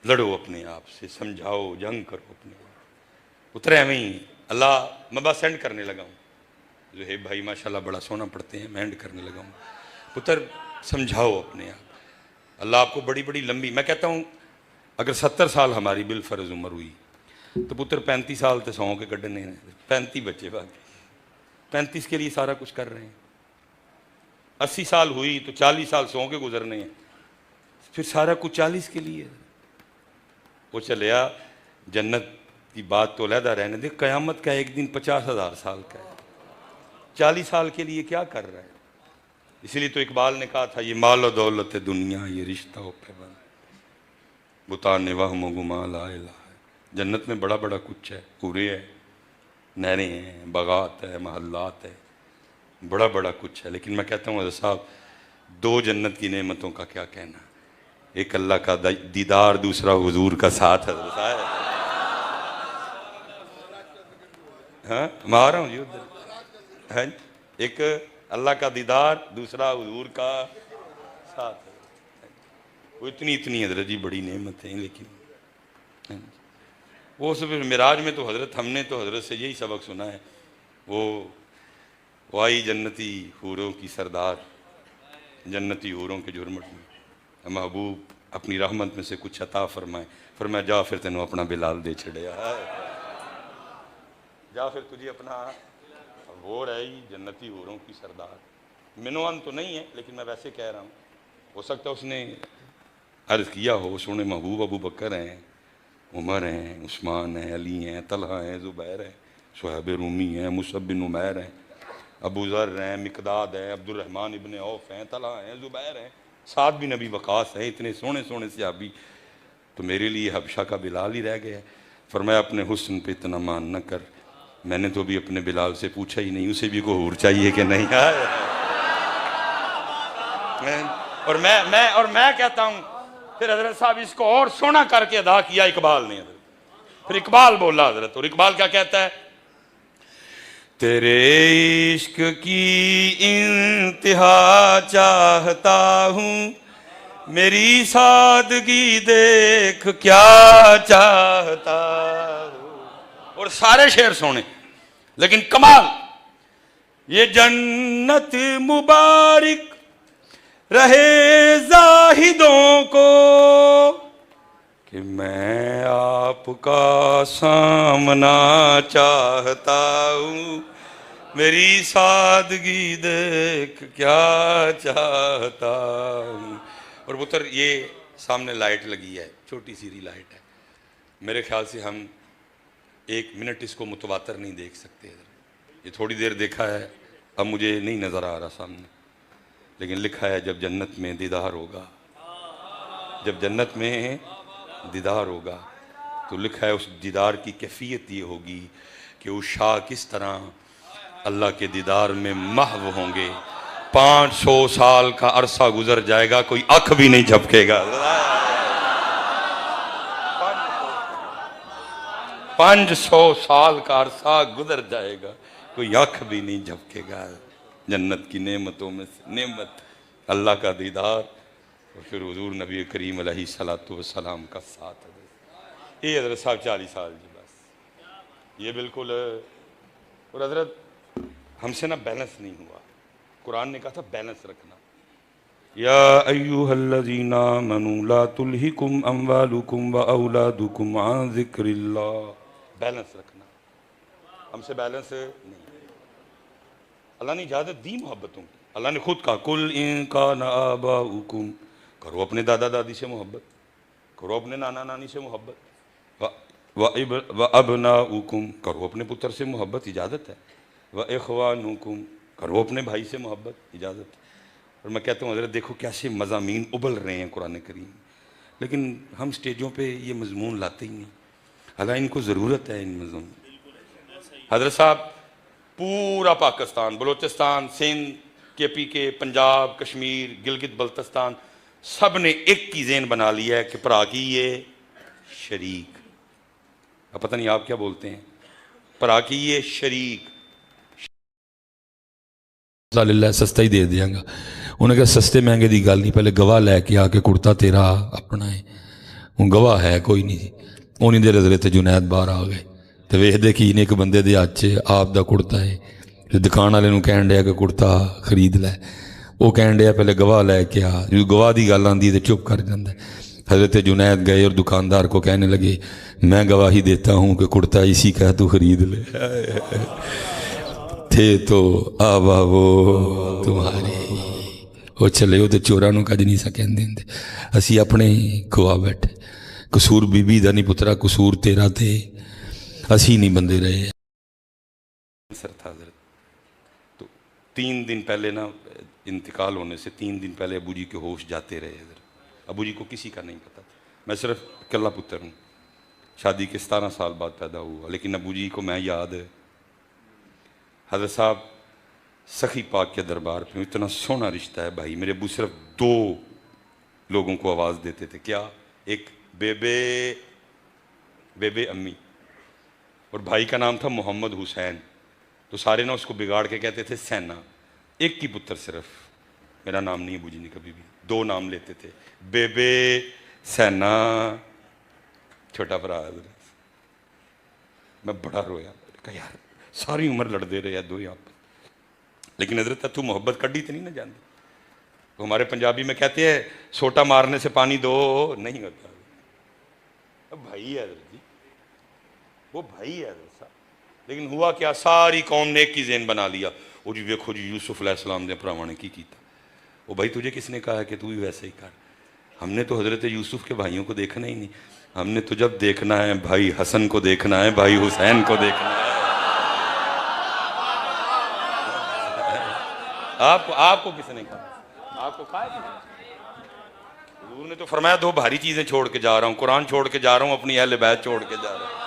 لڑو اپنے آپ سے، سمجھاؤ، جنگ کرو اپنے آپ، پتر ایویں ہی اللہ، میں بس اینڈ کرنے لگا ہوں، زہیب بھائی ماشاءاللہ بڑا سونا پڑھتے ہیں، میں اینڈ کرنے لگا ہوں، پتر سمجھاؤ اپنے آپ، اللہ آپ کو بڑی بڑی لمبی، میں کہتا ہوں اگر 70 سال ہماری بالفرض عمر ہوئی تو پتر 35 سال تے سو کے کڈنے ہیں، 35 بچے باقی، 35 کے لیے سارا کچھ کر رہے ہیں، 80 سال ہوئی تو 40 سال سو کے گزرنے ہیں، پھر سارا کچھ 40 کے لیے۔ وہ چلیا جنت کی بات تو علیحدہ رہنے دے، قیامت کا ایک دن 50,000 سال کا ہے، 40 سال کے لیے کیا کر رہا ہے؟ اس لیے تو اقبال نے کہا تھا یہ مال و دولت دنیا، یہ رشتہ و پیوند، بتان وہم و گما لا الہ ہے۔ جنت میں بڑا بڑا کچھ ہے، حوریں ہیں، نہریں ہیں، باغات ہے، محلات ہے، بڑا بڑا کچھ ہے، لیکن میں کہتا ہوں حضرت صاحب دو جنت کی نعمتوں کا کیا کہنا، ایک اللہ کا دیدار، دوسرا حضور کا ساتھ۔ حضرت صاحب ہاں میں آ رہا ہوں جی ادھر، ایک اللہ کا دیدار، دوسرا حضور کا ساتھ، وہ اتنی حضرت جی بڑی نعمت ہیں، لیکن وہ سب معراج میں تو حضرت، ہم نے تو حضرت سے یہی سبق سنا ہے، وہ آئی جنتی حوروں کی سردار، جنتی حوروں کے جھرمٹ میں، محبوب اپنی رحمت میں سے کچھ عطا فرمائے، فرمایا جا پھر تینوں اپنا بلال دے چھڑیا، جا پھر تجھے اپنا، وہ رہی جنتی حوروں کی سردار، منوان تو نہیں ہے لیکن میں ویسے کہہ رہا ہوں، ہو سکتا ہے اس نے عرض کیا ہو، سونے محبوب ابو بکر ہیں، عمر ہیں، عثمان ہیں، علی ہیں، طلحہ ہیں، زبیر ہیں، صہیب رومی ہیں، مصعب بن عمیر ہیں، ابو ذر ہیں، مقداد ہیں، عبد الرحمن ابن عوف ہیں، طلحہ ہیں، زبیر ہیں، سعد بن ابی وقاص ہیں، اتنے سونے سونے صحابی، تو میرے لیے حبشہ کا بلال ہی رہ گیا۔ فرمایا اپنے حسن پہ اتنا مان نہ کر، میں نے تو بھی اپنے بلال سے پوچھا ہی نہیں، اسے بھی کوئی حور چاہیے کہ نہیں، اور میں کہتا ہوں پھر حضرت صاحب اس کو اور سونا کر کے ادا کیا اقبال نے، حضرت پھر اقبال بولا حضرت، اور اقبال کیا کہتا ہے، تیرے عشق کی انتہا چاہتا ہوں، میری سادگی دیکھ کیا چاہتا ہوں، اور سارے شعر سونے، لیکن کمال یہ جنت مبارک رہے زاہدوں کو کہ میں آپ کا سامنا چاہتا ہوں، میری سادگی دیکھ کیا چاہتا ہوں۔ اور پتر یہ سامنے لائٹ لگی ہے، چھوٹی سی لائٹ ہے، میرے خیال سے ہم 1 منٹ اس کو متواتر نہیں دیکھ سکتے، یہ تھوڑی دیر دیکھا ہے، اب مجھے نہیں نظر آ رہا سامنے، لیکن لکھا ہے جب جنت میں دیدار ہوگا، جب جنت میں دیدار ہوگا تو لکھا ہے اس دیدار کی کیفیت یہ ہوگی کہ عشاق کس طرح اللہ کے دیدار میں محو ہوں گے، 500 سال کا عرصہ گزر جائے گا، کوئی آنکھ بھی نہیں جھپکے گا، 500 سال کا عرصہ گزر جائے گا، کوئی آنکھ بھی نہیں جھپکے گا۔ جنت کی نعمتوں میں سے نعمت اللہ کا دیدار، اور پھر حضور نبی کریم علیہ السلام کا ساتھ، یہ حضرت صاحب 40 سال جی بس، یہ بالکل، اور حضرت ہم سے نا بیلنس نہیں ہوا، قرآن نے کہا تھا بیلنس رکھنا، یا ایوہا الذین آمنوا لا تلہکم اموالکم واولادکم عن ذکر اللہ، بیلنس رکھنا، ہم سے بیلنس نہیں، اللہ نے اجازت دی محبتوں کی، اللہ نے خود کہا قل ان کان آباؤکم کرو اپنے دادا دادی سے محبت، کرو اپنے نانا نانی سے محبت، وَأَبْنَاؤُكُمْ کرو اپنے پتر سے محبت، اجازت ہے، وَإِخْوَانُكُمْ کرو اپنے بھائی سے محبت، اجازت ہے۔ اور میں کہتا ہوں حضرت دیکھو کیسے مضامین ابل رہے ہیں قرآن کریم، لیکن ہم سٹیجوں پہ یہ مضمون لاتے ہی نہیں، حالانکہ ان کو ضرورت ہے ان مضمون۔ حضرت صاحب پورا پاکستان، بلوچستان، سندھ، کے پی کے، پنجاب، کشمیر، گلگت بلتستان، سب نے ایک کی ذہن بنا لیا ہے کہ پرا کی یہ شریک، اب پتہ نہیں آپ کیا بولتے ہیں، پرا کی یہ شریک، اللہ سستا ہی دے دیا گا۔ انہیں کہا سستے مہنگے دی گل نہیں، پہلے گواہ لے کے آ کے کرتا تیرا اپنا ہے، ہوں گواہ ہے کوئی نہیں جی۔ انہیں دیر حضرت جنید باہر آ گئے تو ویخ دے کہ ایک بندے دے ہاتھ آپ دا کرتا ہے، دکان والے نوں کہن ڈیا کہ کرتا خرید لے، وہ کہن ڈیا پہلے گواہ لے کے آ، جو گواہ دی گل آندی تو چپ کر جاندہ ہے۔ حضرت جنید گئے اور دکاندار کو کہنے لگے میں گواہی دیتا ہوں کہ کرتا اسی کا تو خرید لے، تھے تو آبا وہ تمہارے وہ چلے ہو تو چورانوں کا نہیں سا کہن دیں دے، اسی اپنے کھوا بیٹھے، قصور بی بی دا نہیں پترا قصور تیرا تے، اسی نہیں بندے رہے۔ سر تھا حضرت، تو 3 دن پہلے نا انتقال ہونے سے 3 دن پہلے ابو جی کے ہوش جاتے رہے حضرت، ابو جی کو کسی کا نہیں پتا تھا، میں صرف اکلا پتر ہوں، شادی کے 17 سال بعد پیدا ہوا، لیکن ابو جی کو میں یاد ہے۔ حضرت صاحب سخی پاک کے دربار پہ اتنا سونا رشتہ ہے بھائی، میرے ابو صرف 2 لوگوں کو آواز دیتے تھے، کیا؟ ایک بے امی، اور بھائی کا نام تھا محمد حسین، تو سارے نا اس کو بگاڑ کے کہتے تھے سینا، ایک کی پتر صرف، میرا نام نہیں ابو جی نے کبھی بھی 2 نام لیتے تھے، بے سینا، چھوٹا بھرا حضرت۔ میں بڑا رویا، کہا یار ساری عمر لڑتے رہے دو یہاں پر، لیکن حضرت تو محبت کڈی تو نہیں نہ جانتی، تو ہمارے پنجابی میں کہتے ہیں سوٹا مارنے سے پانی دو نہیں ہوتا، بھائی ہے حضرت جی، وہ بھائی ہے حضرت صاحب۔ لیکن ہوا کیا، ساری قوم نے ایک کی ذہن بنا لیا، وہ جی ویکھو جی یوسف علیہ السلام نے بھراواں نے کی کیتا، وہ بھائی تجھے کس نے کہا ہے کہ تو بھی ویسے ہی کر، ہم نے تو حضرت یوسف کے بھائیوں کو دیکھنا ہی نہیں، ہم نے تو جب دیکھنا ہے بھائی حسن کو دیکھنا ہے، بھائی حسین کو دیکھنا ہے۔ آپ کو کس نے کہا؟ آپ کو کہا ہے کس نے؟ حضور نے تو فرمایا 2 بھاری چیزیں چھوڑ کے جا رہا ہوں، قرآن چھوڑ کے جا رہا ہوں، اپنی اہل بیت چھوڑ کے جا رہا ہوں۔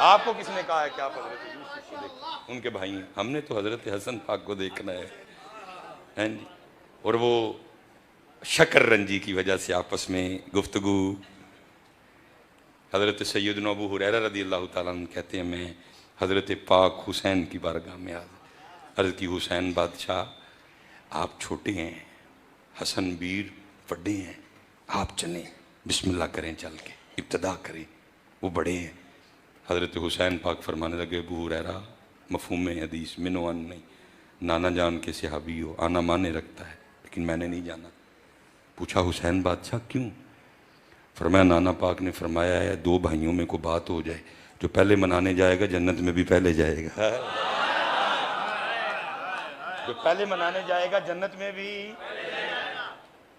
آپ کو کس نے کہا ہے کہ آپ حضرت یوسف کو دیکھیں، ان کے بھائی ہیں، ہم نے تو حضرت حسن پاک کو دیکھنا ہے جی۔ اور وہ شکر رنجی کی وجہ سے آپس میں گفتگو، حضرت سیدنا ابو ہریرہ رضی اللہ تعالیٰ عنہ کہتے ہیں میں حضرت پاک حسین کی بارگاہ میں عرض کی حسین بادشاہ آپ چھوٹے ہیں، حسن بیر بڑے ہیں، آپ چلیں بسم اللہ کریں، چل کے ابتدا کریں، وہ بڑے ہیں۔ حضرت حسین پاک فرمانے لگے ابو ہریرہ مفہوم حدیث منو ان نہیں، نانا جان کے صحابی ہو، آنا مانے رکھتا ہے لیکن میں نے نہیں جانا۔ پوچھا حسین بادشاہ کیوں؟ فرمایا نانا پاک نے فرمایا ہے 2 بھائیوں میں کو بات ہو جائے، جو پہلے منانے جائے گا جنت میں بھی پہلے جائے گا، جو پہلے منانے جائے گا جنت میں بھی،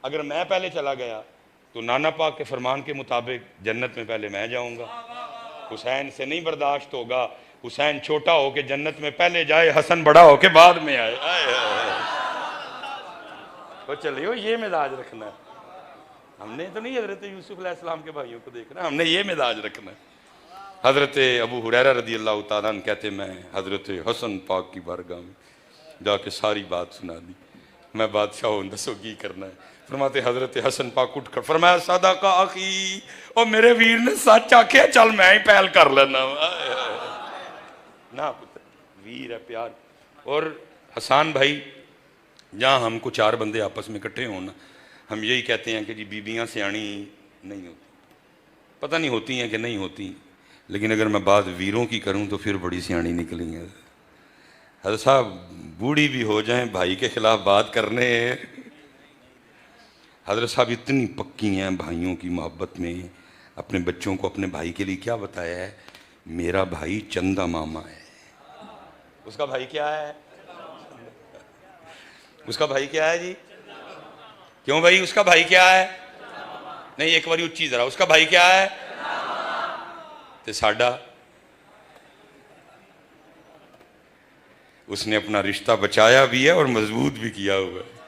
اگر میں پہلے چلا گیا تو نانا پاک کے فرمان کے مطابق جنت میں پہلے میں جاؤں گا، حسین سے نہیں برداشت ہوگا، حسین چھوٹا ہو کے جنت میں پہلے جائے، حسن بڑا ہو کے بعد میں آئے، تو چلیو یہ مزاج رکھنا ہے، ہم نے تو نہیں حضرت یوسف علیہ السلام کے بھائیوں کو دیکھنا، ہم نے یہ مزاج رکھنا ہے۔ حضرت ابو ہریرہ رضی اللہ تعالیٰ عنہ کہتے میں حضرت حسن پاک کی بارگاہ میں جا کے ساری بات سنا دی، میں بادشاہ ہوں دسو کی کرنا ہے؟ فرماتے حضرت حسن پاک اٹھ کر فرمایا صدق اخی، اور میرے ویر نے سچ آکھیا، چل میں ہی پہل کر لینا، نا پتر ویر ہے پیار۔ اور حسان بھائی جہاں ہم کو 4 بندے آپس میں اکٹھے ہوں نا، ہم یہی کہتے ہیں کہ جی بیویاں سیانی نہیں ہوتی، پتہ نہیں ہوتی ہیں کہ نہیں ہوتی، لیکن اگر میں بات ویروں کی کروں تو پھر بڑی سیانی نکلیں گے۔ حضرت صاحب بوڑھی بھی ہو جائیں بھائی کے خلاف بات کرنے، حضرت صاحب اتنی پکی ہیں بھائیوں کی محبت میں، اپنے بچوں کو اپنے بھائی کے لیے کیا بتایا ہے، میرا بھائی چندہ ماما ہے، اس کا بھائی کیا ہے، اس کا بھائی کیا ہے جی، کیوں بھائی؟ اس کا بھائی کیا ہے؟ نہیں، ایک باری اچھی ذرا، اس کا بھائی کیا ہے؟ تو ساڈا اس نے اپنا رشتہ بچایا بھی ہے اور مضبوط بھی کیا ہوا ہے۔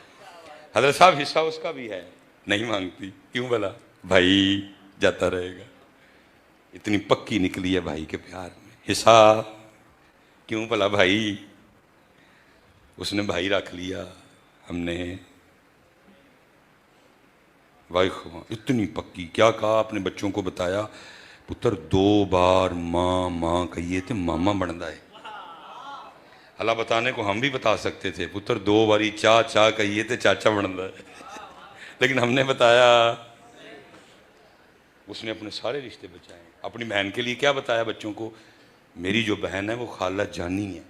حضرت صاحب حصہ اس کا بھی ہے، نہیں مانگتی، کیوں بھلا؟ بھائی جاتا رہے گا، اتنی پکی نکلی ہے بھائی کے پیار میں، حصہ کیوں بھلا؟ بھائی، اس نے بھائی رکھ لیا، ہم نے بھائی اتنی پکی، کیا کہا اپنے بچوں کو بتایا، پتر 2 بار ماں ماں کہیے تھے ماما بندا ہے۔ اللہ بتانے کو ہم بھی بتا سکتے تھے، پتر 2 باری چا چا کہیے تھے چاچا بندا ہے، لیکن ہم نے بتایا۔ اس نے اپنے سارے رشتے بچائے۔ اپنی بہن کے لیے کیا بتایا بچوں کو؟ میری جو بہن ہے وہ خالہ جانی ہے،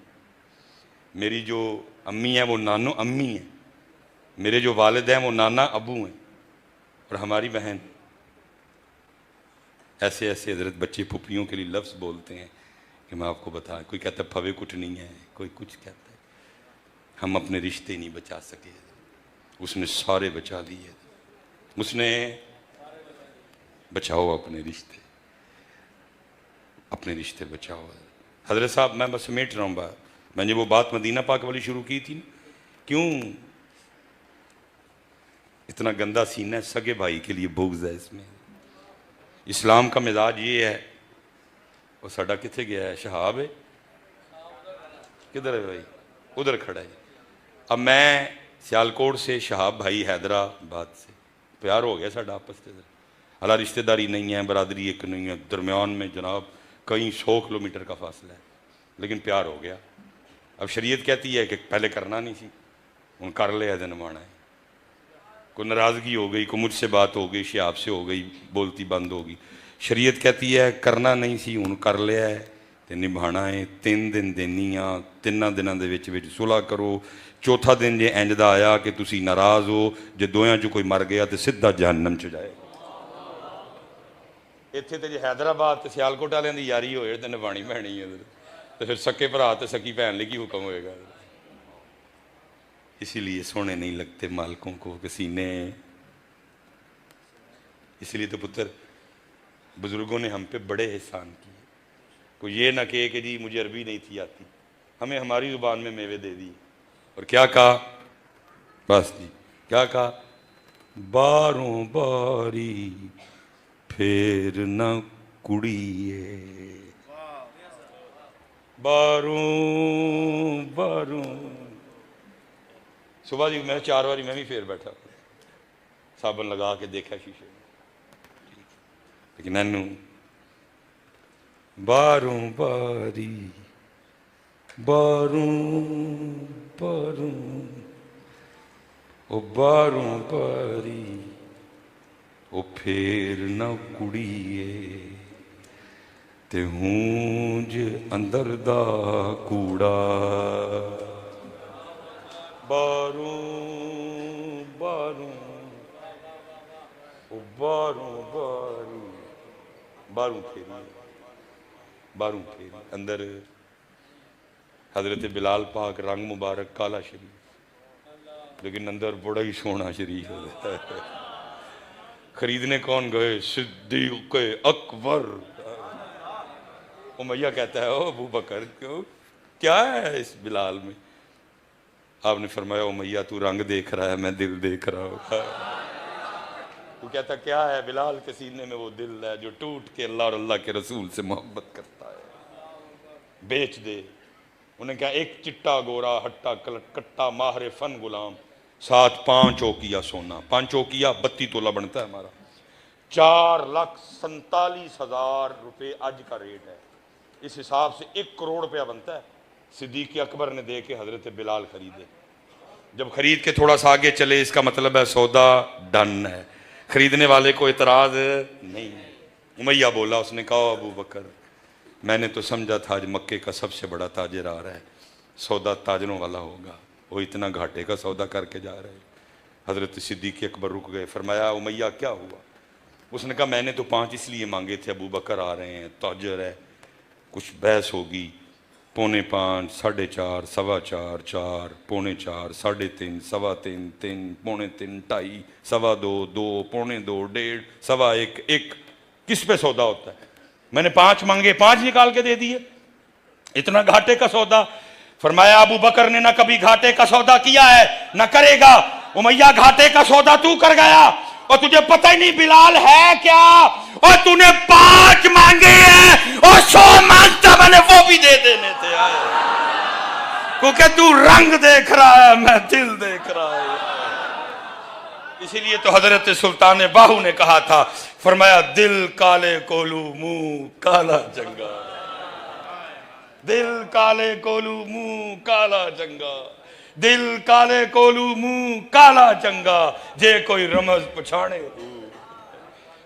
میری جو امی ہے وہ نانو امی ہے، میرے جو والد ہیں وہ نانا ابو ہیں، اور ہماری بہن۔ ایسے ایسے حضرت بچے پھپھیوں کے لیے لفظ بولتے ہیں کہ میں آپ کو بتا، کوئی کہتا ہے پھوے کچھ نہیں ہے، کوئی کچھ کہتا ہے۔ ہم اپنے رشتے نہیں بچا سکے، اس نے سارے بچا لیے۔ اس نے بچاؤ اپنے رشتے، اپنے رشتے بچاؤ۔ حضرت صاحب میں بس سمیٹ رہا ہوں بات، میں نے وہ بات مدینہ پاک والی شروع کی تھی، کیوں اتنا گندا سینہ ہے؟ سگے بھائی کے لیے بغض ہے اس میں۔ اسلام کا مزاج یہ ہے۔ وہ ساڈا کتنے گیا ہے؟ شہاب ہے، کدھر ہے بھائی؟ ادھر کھڑا ہے۔ اب میں سیالکوٹ سے، شہاب بھائی حیدرآباد سے، پیار ہو گیا ساڈا آپس سے، اللہ رشتہ داری نہیں ہے، برادری ایک نہیں ہے، درمیان میں جناب کئی 100 کلومیٹر کا فاصلہ ہے، لیکن پیار ہو گیا۔ اب شریعت کہتی ہے کہ پہلے کرنا نہیں سی، ہوں کر لیا دن مانا ہے۔ کوئی ناراضگی ہو گئی، کوئی مجھ سے بات ہو گئی، شہاب سے ہو گئی، بولتی بند ہوگی، شریعت کہتی ہے کرنا نہیں سی، ہوں کر لیا ہے تے نبھانا ہے۔ 3 دن دینی آ، 3 دنوں دے وچ صلح کرو۔ چوتھا دن جے انج دا آیا کہ تسی ناراض ہو، جے دویاں چ کوئی مر گیا تے سدھا جہنم چ جائے۔ اتنے تو جی حیدرآباد تے سیالکوٹ والوں کی یاری ہوئے تو نبھانی پینی ہے، تو پھر سکے بھرا تے سکی بہن لے کی حکم ہوئے گا۔ اسی لیے سونے نہیں لگتے مالکوں کو کہ سینے، اس لیے تو پتر بزرگوں نے ہم پہ بڑے احسان کیے۔ کوئی یہ نہ کہے کہ جی مجھے عربی نہیں تھی آتی، ہمیں ہماری زبان میں میوے دے دی، اور کیا کہا؟ بس جی کیا کہا؟ باروں باری پھر نہ کڑیے، باروں باروں۔ صبح جی میں 4 باری میں بھی پھر بیٹھا، صابن لگا کے دیکھا شیشے میں، لیکن اینو باروں باری باروں باروں، او باروں باری او پھر نہ کڑیے، تے ہونج اندر دا کوڑا، باروں باروں او باروں باری، باروں پھیری، باروں پھیری۔ اندر حضرت بلال پاک رنگ مبارک کالا شریف، لیکن اندر بڑا ہی سونا شریف ہے۔ خریدنے کون گئے؟ صدیق اکبر۔ امیہ کہتا ہے او ابو بکر کیا ہے اس بلال میں؟ آپ نے فرمایا امیہ تو رنگ دیکھ رہا ہے، میں دل دیکھ رہا ہوں۔ تو کہتا کیا ہے؟ بلال کے سینے میں وہ دل ہے جو ٹوٹ کے اللہ اور اللہ کے رسول سے محبت کرتا ہے۔ بیچ دے۔ انہیں کہا ایک چٹا گورا ہٹا کٹا ماہر فن غلام، 7 5 اوقیہ سونا، 5 اوقیہ 32 تولہ بنتا ہے ہمارا، 4,47,000 روپے آج کا ریٹ ہے، اس حساب سے 1 کروڑ روپیہ بنتا ہے۔ صدیق اکبر نے دے کے حضرت بلال خریدے۔ جب خرید کے تھوڑا سا آگے چلے، اس کا مطلب ہے سودا ڈن ہے، خریدنے والے کو اعتراض نہیں۔ امیہ بولا، اس نے کہا ابو بکر میں نے تو سمجھا تھا آج مکے کا سب سے بڑا تاجر آ رہا ہے، سودا تاجروں والا ہوگا، وہ اتنا گھاٹے کا سودا کر کے جا رہے ہیں۔ حضرت صدیق اکبر رک گئے، فرمایا امیہ کیا ہوا؟ اس نے کہا میں نے تو 5 اس لیے مانگے تھے، ابو بکر آ رہے ہیں، تاجر ہے، کچھ بحث ہوگی، 4:45, 4:30, 4:15, 4, 4:45, 3:30, 3:15, 3, 3:45, 2:30, 2:15, 2, 2:45, 1:30, 1:15, 1। کس پہ سودا ہوتا ہے؟ میں نے 5 مانگے، 5 نکال کے دے دیے، اتنا گھاٹے کا سودا؟ فرمایا ابو بکر نے نہ کبھی گھاٹے کا سودا کیا ہے نہ کرے گا۔ امیہ گھاٹے کا سودا تو کر گیا، اور تجھے پتہ ہی نہیں بلال ہے کیا، اور تو نے 5 مانگے ہیں اور 100 مانگتا میں نے وہ بھی دے دینے تھے آئے، کیونکہ تو رنگ دیکھ رہا ہے، میں دل دیکھ رہا ہے۔ اسی لیے تو حضرت سلطان باہو نے کہا تھا، فرمایا دل کالے کولو منہ کالا جنگا، دل کالے کولو منہ کالا جنگا، دل کالے کولو منہ کالا جنگا، جے کوئی رمز پچھانے ہو۔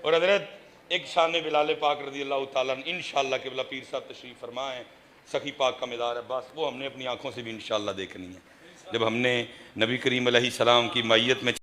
اور حضرت ایک شان بلال پاک رضی اللہ تعالیٰ انشاءاللہ قبلہ پیر صاحب تشریف فرمائیں، سخی پاک کا مدار عباس، وہ ہم نے اپنی آنکھوں سے بھی انشاءاللہ دیکھنی ہے۔ جب ہم نے نبی کریم علیہ السلام کی معیت میں